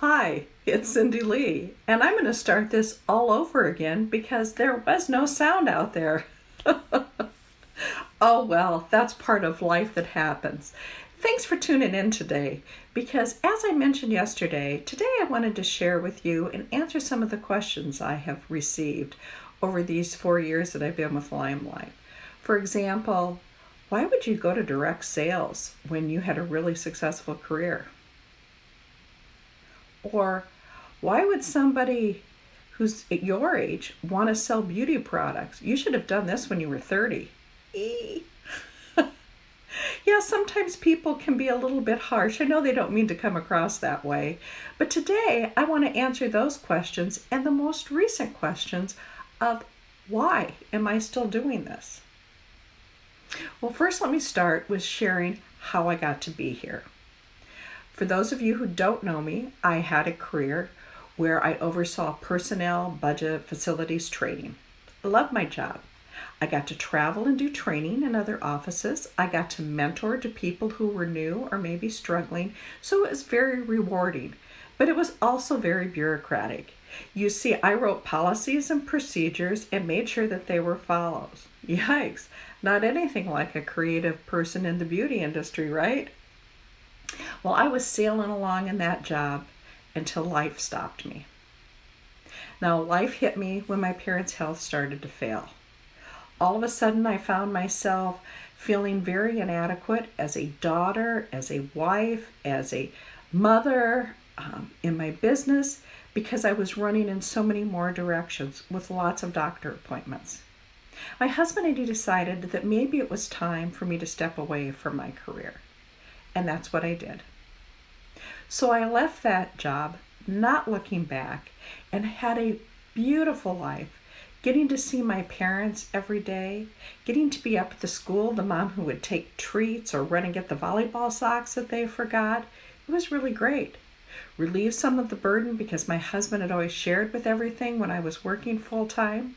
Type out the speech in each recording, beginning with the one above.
Hi, it's Cindy Lee, and I'm going to start this all over again because there was no sound out there. Oh well, that's part of life that happens. Thanks for tuning in today because, as I mentioned yesterday, today I wanted to share with you and answer some of the questions I have received over these 4 years that I've been with LimeLife. For example, why would you go to direct sales when you had a really successful career? Or why would somebody who's at your age want to sell beauty products? You should have done this when you were 30. Yeah, sometimes people can be a little bit harsh. I know they don't mean to come across that way. But today I want to answer those questions and the most recent questions of why am I still doing this? Well, first let me start with sharing how I got to be here. For those of you who don't know me, I had a career where I oversaw personnel, budget, facilities, training. I loved my job. I got to travel and do training in other offices. I got to mentor to people who were new or maybe struggling, so it was very rewarding. But it was also very bureaucratic. You see, I wrote policies and procedures and made sure that they were followed. Yikes, not anything like a creative person in the beauty industry, right? Well, I was sailing along in that job until life stopped me. Now, life hit me when my parents' health started to fail. All of a sudden, I found myself feeling very inadequate as a daughter, as a wife, as a mother, in my business, because I was running in so many more directions with lots of doctor appointments. My husband and I decided that maybe it was time for me to step away from my career. And that's what I did. So I left that job, not looking back, and had a beautiful life, getting to see my parents every day, getting to be up at the school, the mom who would take treats or run and get the volleyball socks that they forgot. It was really great. Relieved some of the burden because my husband had always shared with everything when I was working full time.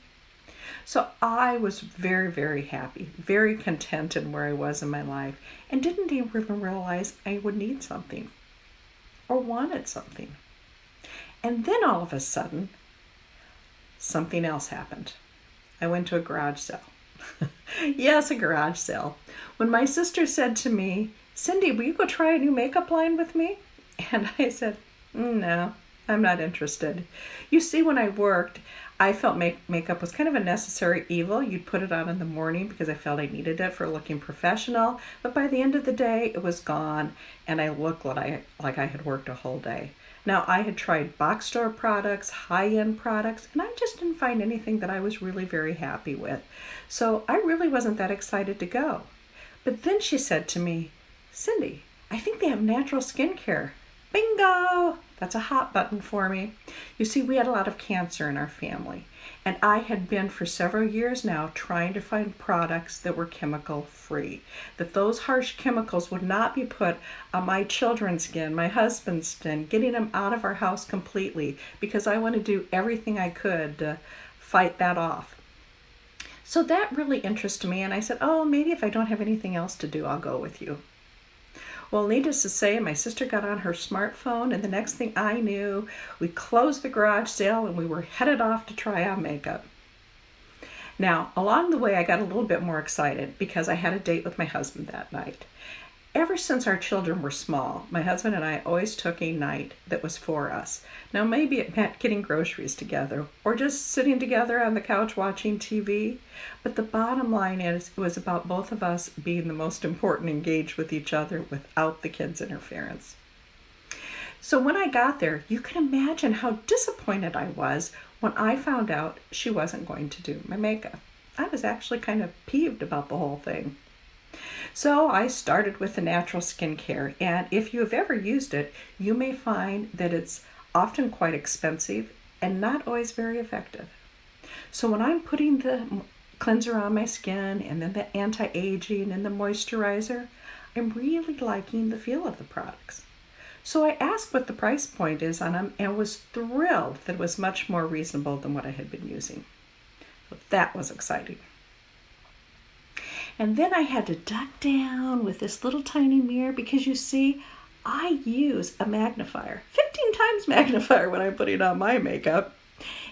So I was very, very happy, very content in where I was in my life, and didn't even realize I would need something or wanted something. And then all of a sudden, something else happened. I went to a garage sale. Yes, a garage sale. When my sister said to me, "Cindy, will you go try a new makeup line with me?" And I said, "No, I'm not interested." You see, when I worked, I felt makeup was kind of a necessary evil. You'd put it on in the morning because I felt I needed it for looking professional. But by the end of the day, it was gone, and I looked like I had worked a whole day. Now, I had tried box store products, high-end products, and I just didn't find anything that I was really very happy with. So I really wasn't that excited to go. But then she said to me, "Cindy, I think they have natural skincare." Bingo! That's a hot button for me. You see, we had a lot of cancer in our family, and I had been for several years now trying to find products that were chemical free, that those harsh chemicals would not be put on my children's skin, my husband's skin, getting them out of our house completely, because I want to do everything I could to fight that off. So that really interested me, and I said, "Oh, maybe if I don't have anything else to do, I'll go with you." Well, needless to say, my sister got on her smartphone, and the next thing I knew, we closed the garage sale and we were headed off to try on makeup. Now, along the way, I got a little bit more excited because I had a date with my husband that night. Ever since our children were small, my husband and I always took a night that was for us. Now, maybe it meant getting groceries together or just sitting together on the couch watching TV. But the bottom line is it was about both of us being the most important, engaged with each other without the kids' interference. So when I got there, you can imagine how disappointed I was when I found out she wasn't going to do my makeup. I was actually kind of peeved about the whole thing. So I started with the natural skincare, and if you have ever used it, you may find that it's often quite expensive and not always very effective. So when I'm putting the cleanser on my skin and then the anti-aging and the moisturizer, I'm really liking the feel of the products. So I asked what the price point is on them and was thrilled that it was much more reasonable than what I had been using. So that was exciting. And then I had to duck down with this little tiny mirror because you see, I use a magnifier, 15 times magnifier when I'm putting on my makeup.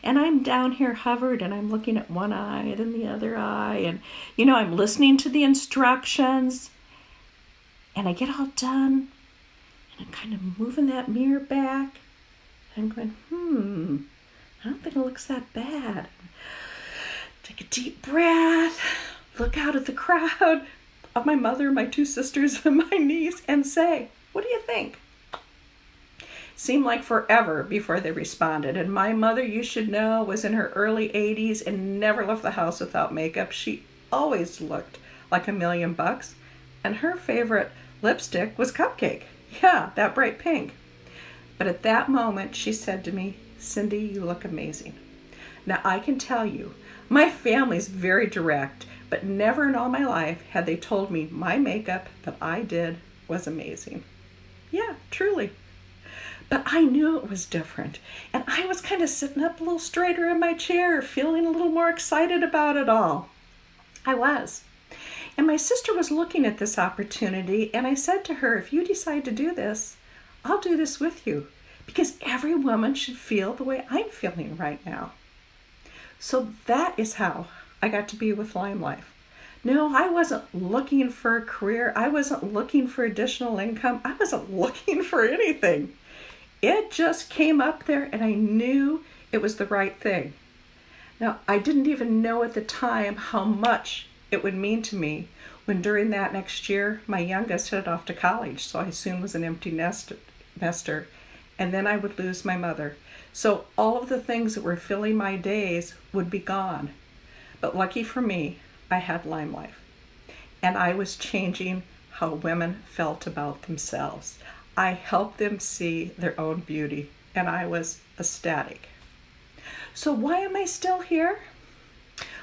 And I'm down here hovered and I'm looking at one eye, then the other eye. And, I'm listening to the instructions. And I get all done. And I'm kind of moving that mirror back. And I'm going, I don't think it looks that bad. Take a deep breath. Look out at the crowd of my mother, my two sisters, and my niece. And say, what do you think? Seemed like forever before they responded. And my mother, you should know, was in her early 80s and never left the house without makeup. She always looked like $1,000,000. And her favorite lipstick was Cupcake. Yeah, that bright pink. But at that moment, she said to me, Cindy, you look amazing. Now, I can tell you, my family's very direct, but never in all my life had they told me my makeup that I did was amazing. Yeah, truly. But I knew it was different. And I was kind of sitting up a little straighter in my chair, feeling a little more excited about it all. I was. And my sister was looking at this opportunity, and I said to her, if you decide to do this, I'll do this with you. Because every woman should feel the way I'm feeling right now. So that is how I got to be with LimeLife. No, I wasn't looking for a career. I wasn't looking for additional income. I wasn't looking for anything. It just came up there and I knew it was the right thing. Now, I didn't even know at the time how much it would mean to me when during that next year, my youngest headed off to college. So I soon was an empty nester. And then I would lose my mother. So all of the things that were filling my days would be gone. But lucky for me, I had LimeLife. And I was changing how women felt about themselves. I helped them see their own beauty, and I was ecstatic. So why am I still here?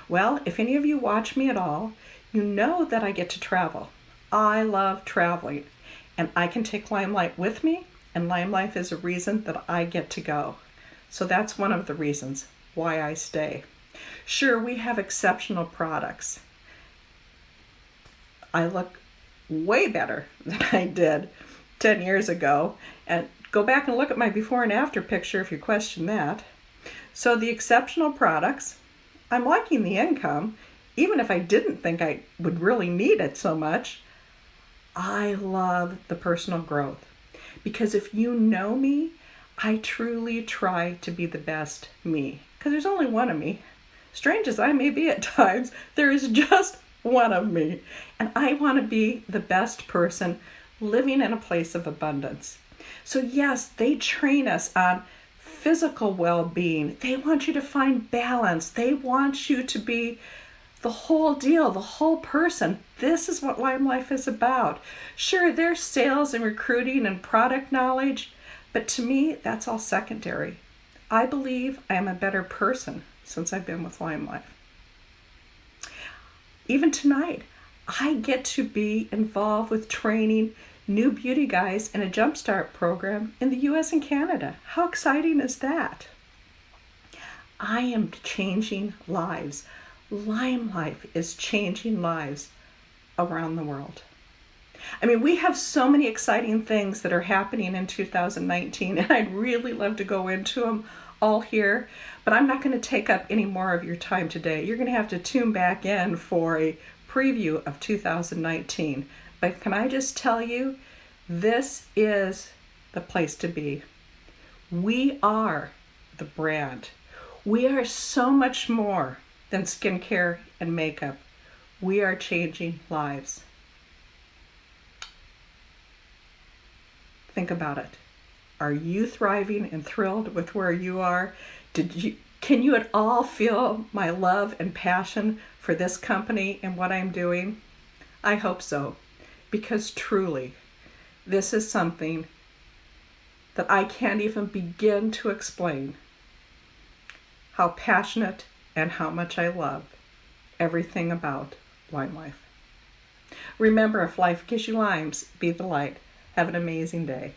Well, if any of you watch me at all, you know that I get to travel. I love traveling, and I can take LimeLife with me, and LimeLife is a reason that I get to go. So that's one of the reasons why I stay. Sure, we have exceptional products. I look way better than I did 10 years ago. And go back and look at my before and after picture if you question that. So the exceptional products, I'm liking the income, even if I didn't think I would really need it so much. I love the personal growth. Because if you know me, I truly try to be the best me. Because there's only one of me. Strange as I may be at times, there is just one of me. And I want to be the best person living in a place of abundance. So yes, they train us on physical well-being. They want you to find balance. They want you to be the whole deal, the whole person. This is what LimeLife is about. Sure, there's sales and recruiting and product knowledge, but to me, that's all secondary. I believe I am a better person since I've been with LimeLife. Even tonight, I get to be involved with training new beauty guys in a Jumpstart program in the US and Canada. How exciting is that? I am changing lives. LimeLife is changing lives around the world. I mean, we have so many exciting things that are happening in 2019, and I'd really love to go into them all here, but I'm not going to take up any more of your time today. You're going to have to tune back in for a preview of 2019. But can I just tell you, this is the place to be. We are the brand. We are so much more than skincare and makeup. We are changing lives. Think about it. Are you thriving and thrilled with where you are? Can you at all feel my love and passion for this company and what I'm doing? I hope so, because truly, this is something that I can't even begin to explain how passionate and how much I love everything about LimeLife. Remember, if life gives you limes, be the light. Have an amazing day.